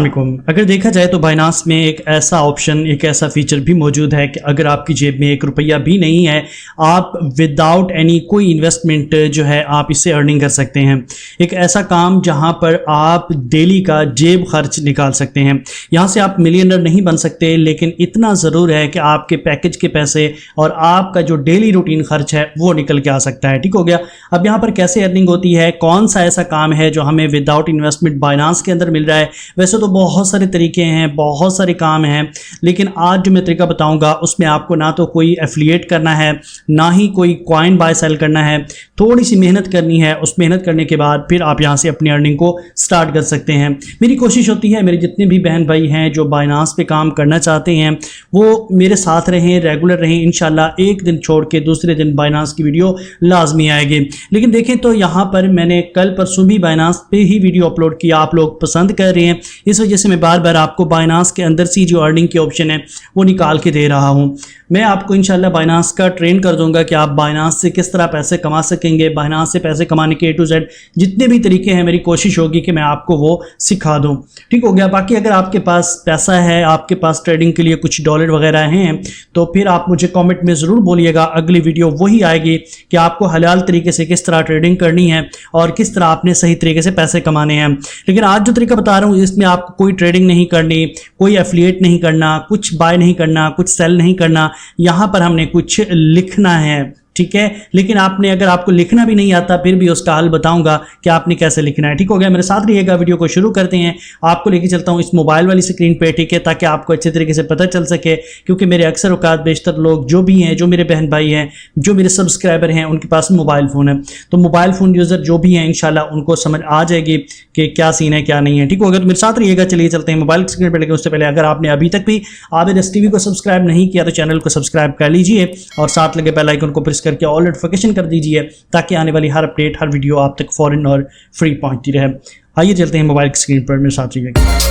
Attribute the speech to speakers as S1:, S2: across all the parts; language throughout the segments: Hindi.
S1: अगर देखा जाए तो बाइनांस में एक ऐसा ऑप्शन, एक ऐसा फीचर भी मौजूद है कि अगर आपकी जेब में एक रुपया भी नहीं है, आप विदाउट एनी कोई इन्वेस्टमेंट जो है आप इससे अर्निंग कर सकते हैं। एक ऐसा काम जहां पर आप डेली का जेब खर्च निकाल सकते हैं। यहां से आप मिलियनर नहीं बन सकते, लेकिन इतना ज़रूर है कि आपके पैकेज के पैसे और आपका जो डेली रूटीन खर्च है वो निकल के आ सकता है। ठीक हो गया। अब यहाँ पर कैसे अर्निंग होती है, कौन सा ऐसा काम है जो हमें विदाउट इन्वेस्टमेंट बाइनांस के अंदर मिल रहा है। वैसे तो बहुत सारे तरीके हैं, बहुत सारे काम हैं, लेकिन आज जो मैं तरीका बताऊंगा उसमें आपको ना तो कोई एफिलिएट करना है, ना ही कोई कॉइन बाय सेल करना है। थोड़ी सी मेहनत करनी है, उस मेहनत करने के बाद फिर आप यहां से अपनी अर्निंग को स्टार्ट कर सकते हैं। मेरी कोशिश होती है मेरे जितने भी बहन भाई हैं जो बाइनांस पे काम करना चाहते हैं वो मेरे साथ रहें, रेगुलर रहें। इंशाल्लाह एक दिन छोड़ के दूसरे दिन बाइनांस की वीडियो लाजमी आएगी। लेकिन देखें तो यहाँ पर मैंने कल परसों भी बाइनांस पे ही वीडियो अपलोड किया, आप लोग पसंद कर रहे हैं, इस वजह से मैं बार बार आपको बाइनांस के अंदर से जो अर्निंग के ऑप्शन है वो निकाल के दे रहा हूँ। मैं आपको इंशाल्लाह बाइनांस का ट्रेन कर दूंगा कि आप बाइनांस से किस तरह पैसे कमा सकेंगे। बाइनांस से पैसे कमाने के A to Z जितने भी तरीके हैं मेरी कोशिश होगी कि मैं आपको वो सिखा दूं। ठीक हो गया। बाकी अगर आपके पास पैसा है, आपके पास ट्रेडिंग के लिए कुछ डॉलर वगैरह हैं, तो फिर आप मुझे कमेंट में ज़रूर बोलिएगा। अगली वीडियो वही आएगी कि आपको हलाल तरीके से किस तरह ट्रेडिंग करनी है और किस तरह आपने सही तरीके से पैसे कमाने हैं। लेकिन आज जो तरीका बता रहा हूँ इसमें आपको कोई ट्रेडिंग नहीं करनी, कोई एफिलिएट नहीं करना, कुछ बाय नहीं करना, कुछ सेल नहीं करना। यहाँ पर हमने कुछ लिखना है, ठीक है। लेकिन आपने, अगर आपको लिखना भी नहीं आता, फिर भी उसका हल बताऊंगा कि आपने कैसे लिखना है। ठीक हो गया। मेरे साथ रहिएगा, वीडियो को शुरू करते हैं। आपको लेके चलता हूं इस मोबाइल वाली स्क्रीन पे, ठीक है, ताकि आपको अच्छे तरीके से पता चल सके। क्योंकि मेरे अक्सर औकात बेशतर लोग जो भी हैं, जो मेरे बहन भाई हैं, जो मेरे सब्सक्राइबर हैं, उनके पास मोबाइल फ़ोन है। तो मोबाइल फ़ोन यूज़र जो भी हैं इंशाल्लाह उनको समझ आ जाएगी कि क्या सीन है क्या नहीं है। ठीक हो गया। तो मेरे साथ रहिएगा। चलिए चलते हैं मोबाइल स्क्रीन पर। लेकिन उससे पहले अगर आपने अभी तक भी आबिद टीवी को सब्सक्राइब नहीं किया तो चैनल को सब्सक्राइब कर लीजिए और साथ लगे बेल आइकन को प्रेस करके ऑल नोटिफिकेशन कर दीजिए, ताकि आने वाली हर अपडेट, हर वीडियो आप तक फौरन और फ्री पहुंचती रहे। आइए चलते हैं मोबाइल की स्क्रीन पर, मेरे साथ रहिएगा।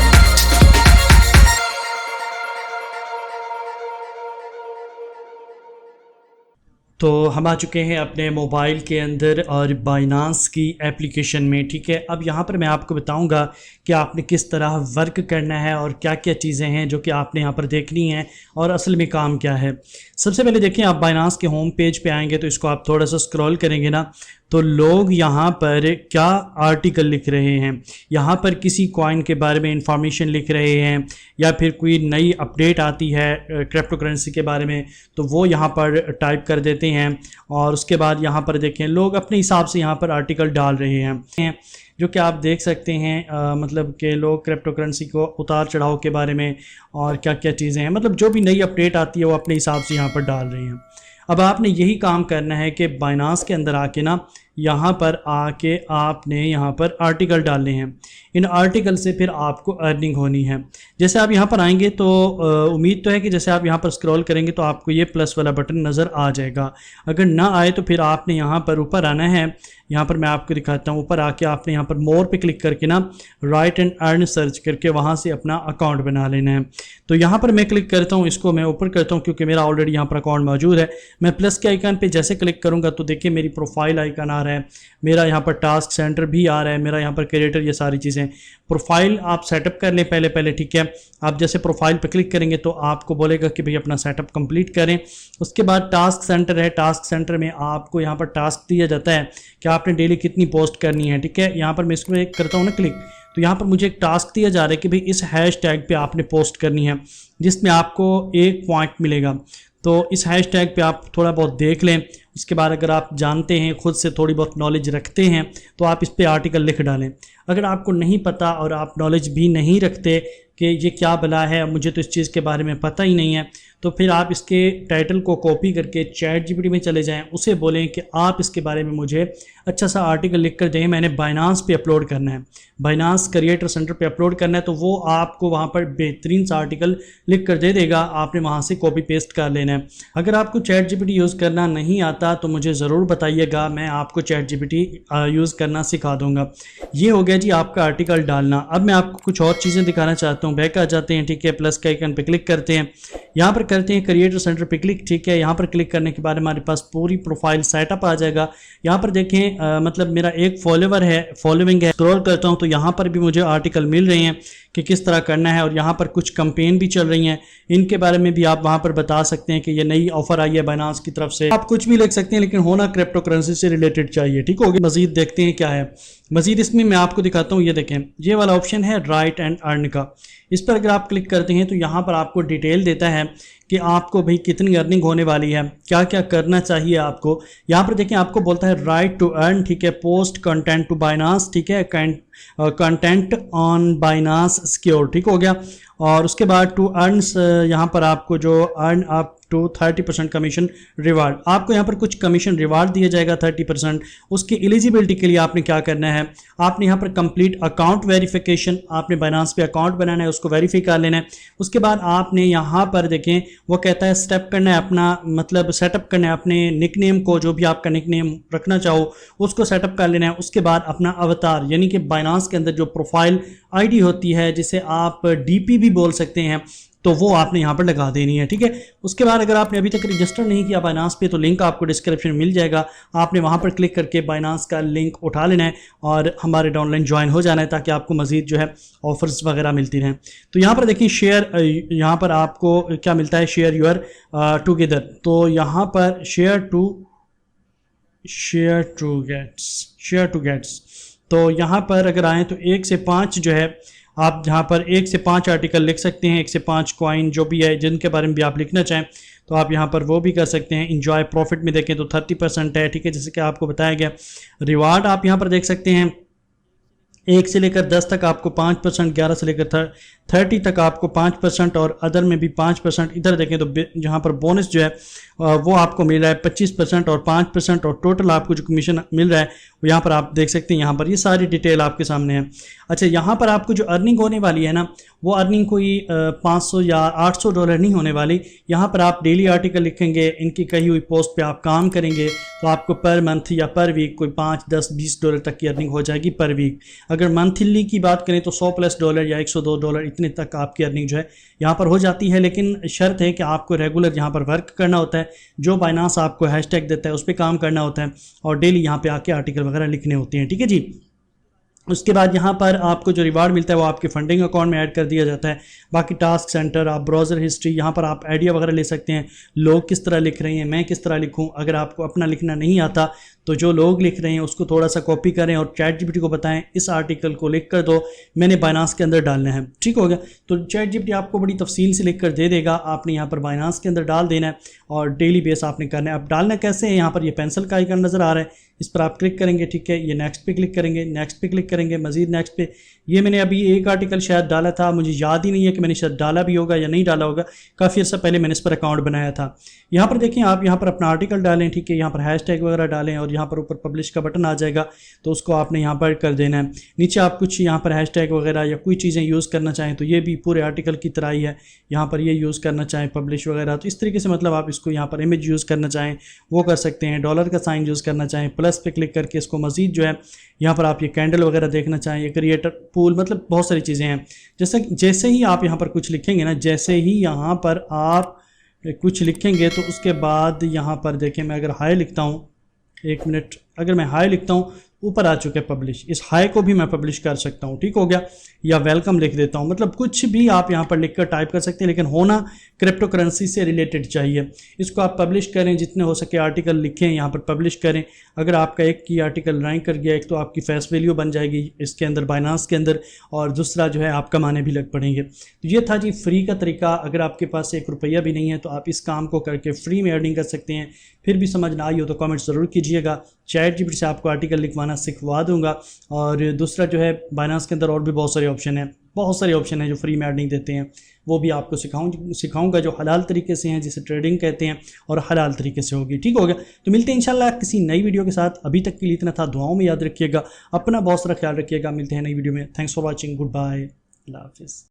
S1: तो हम आ चुके हैं अपने मोबाइल के अंदर और बाइनांस की एप्लीकेशन में, ठीक है। अब यहाँ पर मैं आपको बताऊँगा कि आपने किस तरह वर्क करना है और क्या क्या चीज़ें हैं जो कि आपने यहाँ पर देखनी हैं और असल में काम क्या है। सबसे पहले देखें, आप बाइनांस के होम पेज पे आएंगे तो इसको आप थोड़ा सा स्क्रॉल करेंगे ना, तो लोग यहाँ पर क्या आर्टिकल लिख रहे हैं। यहाँ पर किसी कॉइन के बारे में इंफॉर्मेशन लिख रहे हैं या फिर कोई नई अपडेट आती है क्रिप्टो करेंसी के बारे में, तो वो यहाँ पर टाइप कर देते हैं। और उसके बाद यहाँ पर देखें, लोग अपने हिसाब से यहाँ पर आर्टिकल डाल रहे हैं, जो कि आप देख सकते हैं। मतलब कि लोग क्रिप्टो करेंसी को उतार चढ़ाव के बारे में और क्या क्या चीज़ें हैं, मतलब जो भी नई अपडेट आती है वो अपने हिसाब से यहाँ पर डाल रहे हैं। अब आपने यही काम करना है कि बाइनांस के अंदर आके ना, यहाँ पर आके आपने यहाँ पर आर्टिकल डालने हैं। इन आर्टिकल से फिर आपको अर्निंग होनी है। जैसे आप यहाँ पर आएंगे तो उम्मीद तो है कि जैसे आप यहाँ पर स्क्रॉल करेंगे तो आपको ये प्लस वाला बटन नज़र आ जाएगा। अगर ना आए तो फिर आपने यहाँ पर ऊपर आना है। यहाँ पर मैं आपको दिखाता हूँ। ऊपर आके आपने यहाँ पर मोर पे क्लिक करके ना राइट एंड अर्न सर्च करके वहाँ से अपना अकाउंट बना लेना है। तो यहाँ पर मैं क्लिक करता हूँ, इसको मैं ऊपर करता हूँ क्योंकि मेरा ऑलरेडी यहाँ पर अकाउंट मौजूद है। मैं प्लस के आइकन पे जैसे क्लिक करूँगा तो देखिए मेरी प्रोफाइल आइकन आ रहा है, मेरा यहाँ पर टास्क सेंटर भी आ रहा है, मेरा यहाँ पर क्रिएटर, ये सारी चीज़ें। प्रोफाइल आप सेटअप कर लें पहले, ठीक है। आप जैसे प्रोफाइल पे क्लिक करेंगे तो आपको बोलेगा कि भाई अपना सेटअप कंप्लीट करें। उसके बाद टास्क सेंटर है, टास्क सेंटर में आपको यहाँ पर टास्क दिया जाता है कि आपने डेली कितनी पोस्ट करनी है, ठीक है। यहाँ पर मैं इसको करता हूँ ना क्लिक, तो यहाँ पर मुझे एक टास्क दिया जा रहा है कि भाई इस हैशटैग पे आपने पोस्ट करनी है, जिसमें आपको 1 पॉइंट मिलेगा। तो इस हैशटैग पे आप थोड़ा बहुत देख लें। उसके बाद अगर आप जानते हैं, खुद से थोड़ी बहुत नॉलेज रखते हैं, तो आप इस पे आर्टिकल लिख डालें। अगर आपको नहीं पता और आप नॉलेज भी नहीं रखते कि ये क्या बला है, मुझे तो इस चीज़ के बारे में पता ही नहीं है, तो फिर आप इसके टाइटल को कॉपी करके चैट जीपीटी में चले जाएं, उसे बोलें कि आप इसके बारे में मुझे अच्छा सा आर्टिकल लिख कर दें, मैंने बाइनांस पे अपलोड करना है, बाइनांस क्रिएटर सेंटर पे अपलोड करना है। तो वो आपको वहाँ पर बेहतरीन सा आर्टिकल लिख कर दे देगा, आपने वहाँ से कॉपी पेस्ट कर लेना है। लेना है। अगर आपको चैट जीपीटी यूज़ करना नहीं आता तो मुझे ज़रूर बताइएगा, मैं आपको चैट जीपीटी यूज़ करना सिखा दूंगा। ये हो गया जी आपका आर्टिकल डालना। अब मैं आपको कुछ और चीज़ें दिखाना चाहता हूँ। बैक आ जाते हैं, ठीक है, प्लस के आइकन पे क्लिक करते हैं, यहाँ पर करते हैं क्रिएटर सेंटर पे क्लिक, ठीक है। यहाँ पर क्लिक करने के बाद हमारे पास पूरी प्रोफाइल सेटअप आ जाएगा। यहाँ पर देखें मतलब मेरा एक फॉलोवर है, फॉलोइंग है। स्क्रॉल करता हूँ तो यहाँ पर भी मुझे आर्टिकल मिल रहे हैं कि किस तरह करना है, और यहाँ पर कुछ कैंपेन भी चल रही हैं, इनके बारे में भी आप वहाँ पर बता सकते हैं कि ये नई ऑफर आई है बाइनांस की तरफ से। आप कुछ भी लिख सकते हैं लेकिन होना क्रिप्टो करेंसी से रिलेटेड चाहिए, ठीक हो गया। मजीद देखते हैं क्या है। मजीद इसमें मैं आपको दिखाता हूँ, ये देखें ये वाला ऑप्शन है राइट एंड अर्न का। इस पर अगर आप क्लिक करते हैं तो यहाँ पर आपको डिटेल देता है कि आपको भाई कितनी अर्निंग होने वाली है, क्या क्या करना चाहिए आपको। यहाँ पर देखें आपको बोलता है राइट टू अर्न, ठीक है, पोस्ट कंटेंट टू बाइनांस, ठीक है, कंटेंट ऑन बाइनांस सिक्योर, ठीक हो गया। और उसके बाद टू अर्न यहाँ पर आपको जो earn up to 30% commission reward, आपको यहाँ पर कुछ कमीशन रिवार्ड दिया जाएगा 30%। उसकी एलिजिबिलिटी के लिए आपने क्या करना है, आपने यहाँ पर कंप्लीट अकाउंट वेरिफिकेशन, आपने बाइनांस पे अकाउंट बनाना है, उसको वेरीफाई कर लेना है। उसके बाद आपने यहाँ पर देखें वो कहता है स्टेप करना है अपना, मतलब सेटअप करना है अपने निकनेम को, जो भी आपका निकनेम रखना चाहो उसको सेटअप कर लेना है। उसके बाद अपना अवतार यानी कि बाइनांस के अंदर जो प्रोफाइल आईडी होती है जिसे आप डीपी भी बोल सकते हैं, तो वो आपने यहाँ पर लगा देनी है, ठीक है। उसके बाद अगर आपने अभी तक रजिस्टर नहीं किया बाइनांस पे तो लिंक आपको डिस्क्रिप्शन में मिल जाएगा, आपने वहाँ पर क्लिक करके बाइनांस का लिंक उठा लेना है और हमारे ऑनलाइन ज्वाइन हो जाना है ताकि आपको मजीद जो है ऑफर्स वगैरह मिलती रहें। तो यहाँ पर देखिए शेयर, यहाँ पर आपको क्या मिलता है, शेयर यूर टुगेदर। तो यहाँ पर शेयर टू गेट्स, तो यहाँ पर अगर आएँ तो 1 से 5 जो है आप जहाँ पर 1 से 5 आर्टिकल लिख सकते हैं, 1 से 5 कॉइन जो भी है जिनके बारे में भी आप लिखना चाहें तो आप यहाँ पर वो भी कर सकते हैं। इंजॉय प्रॉफिट में देखें तो 30% है, ठीक है, जैसे कि आपको बताया गया। रिवार्ड आप यहाँ पर देख सकते हैं 1 से लेकर 10 तक आपको 5%, 11 से लेकर 30 तक आपको 5%, और अदर में भी 5%। इधर देखें तो जहाँ पर बोनस जो है वो आपको मिल रहा है 25% और 5%, और टोटल आपको जो कमीशन मिल रहा है वो यहाँ पर आप देख सकते हैं। यहाँ पर ये सारी डिटेल आपके सामने है। अच्छा, यहाँ पर आपको जो अर्निंग होने वाली है ना, वो अर्निंग कोई 500 या $800 नहीं होने वाली। यहाँ पर आप डेली आर्टिकल लिखेंगे, इनकी कही हुई पोस्ट पे आप काम करेंगे तो आपको पर मंथ या पर वीक कोई $5, $10, $20 तक की अर्निंग हो जाएगी पर वीक। अगर मंथली की बात करें तो $100+ या $102 इतने तक आपकी अर्निंग जो है यहाँ पर हो जाती है। लेकिन शर्त है कि आपको रेगुलर यहाँ पर वर्क करना होता है, जो बाइनांस आपको हैशटैग देता है उस पर काम करना होता है, और डेली यहाँ पे आके आर्टिकल वगैरह लिखने होते हैं, ठीक है जी। उसके बाद यहाँ पर आपको जो रिवार्ड मिलता है वो आपके फंडिंग अकाउंट में ऐड कर दिया जाता है। बाकी टास्क सेंटर, आप ब्राउज़र हिस्ट्री, यहाँ पर आप आइडिया वगैरह ले सकते हैं, लोग किस तरह लिख रहे हैं, मैं किस तरह लिखूँ। अगर आपको अपना लिखना नहीं आता तो जो लोग लिख रहे हैं उसको थोड़ा सा कॉपी करें और चैट जीपीटी को बताएं इस आर्टिकल को लिख कर दो, मैंने बाइनांस के अंदर डालना है, ठीक हो गया। तो चैट जीपीटी आपको बड़ी तफसील से लिख कर दे देगा, आपने यहाँ पर बाइनांस के अंदर डाल देना है और डेली बेस आपने करना है। अब डालना कैसे है, यहाँ पर ये पेंसिल का आइकन नज़र आ रहा है, इस पर आप क्लिक करेंगे, ठीक है। ये नेक्स्ट पे क्लिक करेंगे, नेक्स्ट पे क्लिक करेंगे, मजीद नेक्स्ट पे। ये मैंने अभी एक आर्टिकल शायद डाला था, मुझे याद ही नहीं है कि मैंने शायद डाला भी होगा या नहीं डाला होगा, काफ़ी अर्सा पहले मैंने इस पर अकाउंट बनाया था। यहाँ पर देखें, आप यहाँ पर अपना आर्टिकल डालें, ठीक है, यहाँ पर हैशटैग वगैरह डालें और यहाँ पर ऊपर पब्लिश का बटन आ जाएगा तो उसको आपने यहाँ पर कर देना है। नीचे आप कुछ यहाँ पर हैशटैग वगैरह या कोई चीज़ें यूज़ करना चाहें तो ये भी पूरे आर्टिकल की तरह ही है, यहाँ पर ये यूज़ करना चाहें पब्लिश वगैरह, तो इस तरीके से मतलब आप इसको यहाँ पर इमेज यूज़ करना चाहें वो कर सकते हैं। डॉलर का साइन यूज़ करना चाहें, प्लस पे क्लिक करके इसको मजीद जो है यहाँ पर आप ये कैंडल वगैरह देखना चाहें, ये क्रिएटर पूल, मतलब बहुत सारी चीज़ें हैं। जैसे ही आप यहाँ पर कुछ लिखेंगे ना, जैसे ही यहाँ पर आप कुछ लिखेंगे तो उसके बाद यहाँ पर देखें, मैं अगर हाई लिखता हूँ, 1 मिनट, अगर मैं हाई लिखता हूँ ऊपर आ चुके पब्लिश, इस हाई को भी मैं पब्लिश कर सकता हूँ, ठीक हो गया। या वेलकम लिख देता हूँ, मतलब कुछ भी आप यहाँ पर लिखकर टाइप कर सकते हैं, लेकिन होना क्रिप्टो करेंसी से रिलेटेड चाहिए। इसको आप पब्लिश करें, जितने हो सके आर्टिकल लिखें, यहाँ पर पब्लिश करें। अगर आपका एक की आर्टिकल रैंक कर गया, एक तो आपकी फेस वैल्यू बन जाएगी इसके अंदर बाइनांस के अंदर, और दूसरा जो है आप कमाने भी लग पड़ेंगे। तो ये था जी फ्री का तरीका। अगर आपके पास ₹1 भी नहीं है तो आप इस काम को करके फ्री में अर्निंग कर सकते हैं। फिर भी समझ ना आई हो तो कमेंट ज़रूर कीजिएगा, चैट जीपीटी से आपको आर्टिकल लिखवाना सिखवा दूंगा। और दूसरा जो है बाइनांस के अंदर और भी बहुत सारे ऑप्शन हैं, जो फ्री में अर्निंग देते हैं, वो भी आपको सिखाऊंगा जो हलाल तरीके से हैं, जिसे ट्रेडिंग कहते हैं, और हलाल तरीके से होगी, ठीक हो गया। तो मिलते हैं इंशाल्लाह किसी नई वीडियो के साथ। अभी तक के लिए इतना था, दुआओं में याद रखिएगा, अपना बहुत सारा ख्याल रखिएगा। मिलते हैं नई वीडियो में। Thanks for watching, good bye, अल्लाह हाफिज़।